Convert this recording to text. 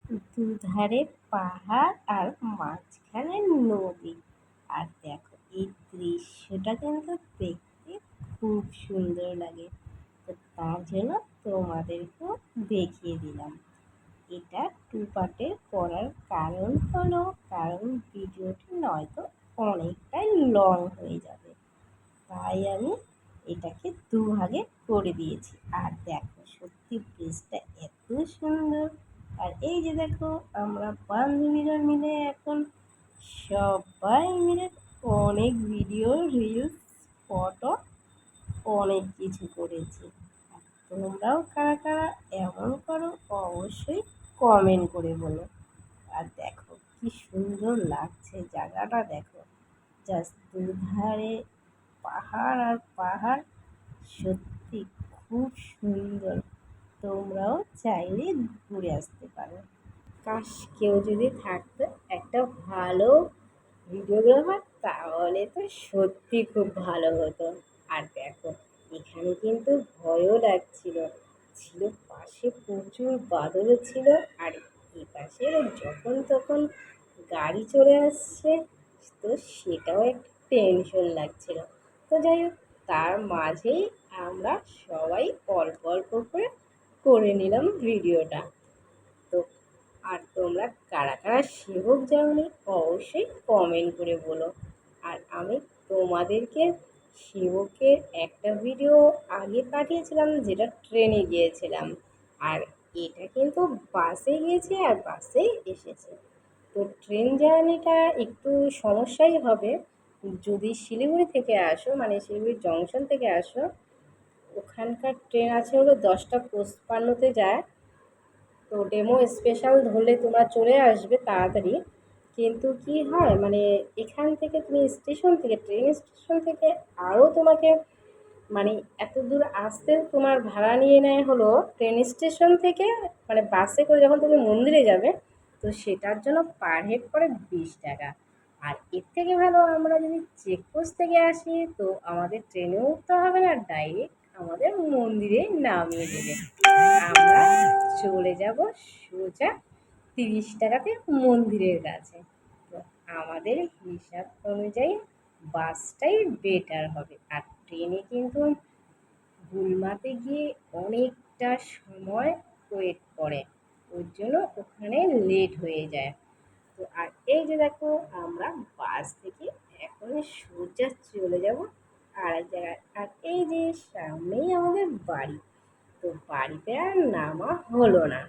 দুধারে পাহাড় আর মাঝখানে নদী। আর দেখো এই দৃশ্যটা কিন্তু দেখতে খুব সুন্দর লাগে। তো তার জন্য তোমাদেরকেও দেখিয়ে দিলাম। এটা টু পার্টে করার কারণ হলো কারণ ভিডিওটি নয়তো অনেকটাই লং হয়ে যাবে, তাই আমি এটাকে দুভাগে করে দিয়েছি। আর দেখো সত্যি ব্রিজটা এত সুন্দর। আর এই যে দেখো আমরা বান্ধবীরা মিলে এখন সবাই মিলে অনেক ভিডিও রিলস ফটো অনেক কিছু করেছি। আর তোমরাও কারা কারা এমন করো অবশ্যই কমেন্ট করে বলো। আর দেখো কি সুন্দর লাগছে জায়গাটা, দেখো জাস্ট দুধারে পাহাড় আর পাহাড়, সত্যি খুব সুন্দর। তোমরাও চাইলে ঘুরে আসতে পারো। কাশ কেউ যদি থাকতো একটা ভালো ভিডিওগ্রাফার, তাহলে তো সত্যি খুব ভালো হতো। আর দেখো এখানে কিন্তু ভয়ও লাগছিল, ছিল পাশে প্রচুর বাদরও ছিল। আর এ পাশে যখন তখন গাড়ি চলে আসছে, তো সেটাও একটা টেনশন লাগছিল। তো যাই হোক, তার মাঝেই আমরা সবাই অল্প অল্প করে করে নিলাম ভিডিওটা। তো আর তোমরা কারা কারা সেবক যাওনি অবশ্যই কমেন্ট করে বলো। আর আমি তোমাদেরকে সেবকের একটা ভিডিও আগে পাঠিয়েছিলাম, যেটা ট্রেনে গিয়েছিলাম। আর এটা কিন্তু বাসে গিয়েছে আর বাসেই এসেছে। তো ট্রেন জার্নিটা একটু সমস্যাই হবে। যদি শিলিগুড়ি থেকে আসো, মানে শিলিগুড়ি জংশন থেকে আসো, ওখানকার ট্রেন আছে হলো 10টা 55-তে যায়। তো ডেমো স্পেশাল ধরলে তোমরা চলে আসবে তাড়াতাড়ি। কিন্তু কি হয়, মানে এখান থেকে তুমি স্টেশন থেকে ট্রেন স্টেশন থেকে আরও তোমাকে মানে এত দূর আসতে তোমার ভাড়া নিয়ে নেয় হলো ট্রেন স্টেশন থেকে, মানে বাসে করে যখন তুমি মন্দিরে যাবে, তো সেটার জন্য পার হেড করে 20 টাকা। আর এর থেকে ভালো আমরা যদি চেকপোস্ট থেকে আসি, তো আমাদের ট্রেনেও উঠতে হবে না, ডাইরেক্ট আমাদের মন্দিরে নামিয়ে দেবে। আমরা চলে যাব সোজা 30 টাকাতে মন্দিরের কাছে। তো আমাদের হিসাব অনুযায়ী বাসটাই বেটার হবে। আর ট্রেনে কিন্তু গুলমাতে গিয়ে অনেকটা সময় ওয়েট করে, ওর জন্য ওখানে লেট হয়ে যায়। তো আর এই যে দেখো আমরা বাস থেকে এখন সোজা চলে যাব আরেক জায়গায়। আর এই যে সামনেই আমাদের বাড়ি, তো বাড়িতে আর নামা হলো না।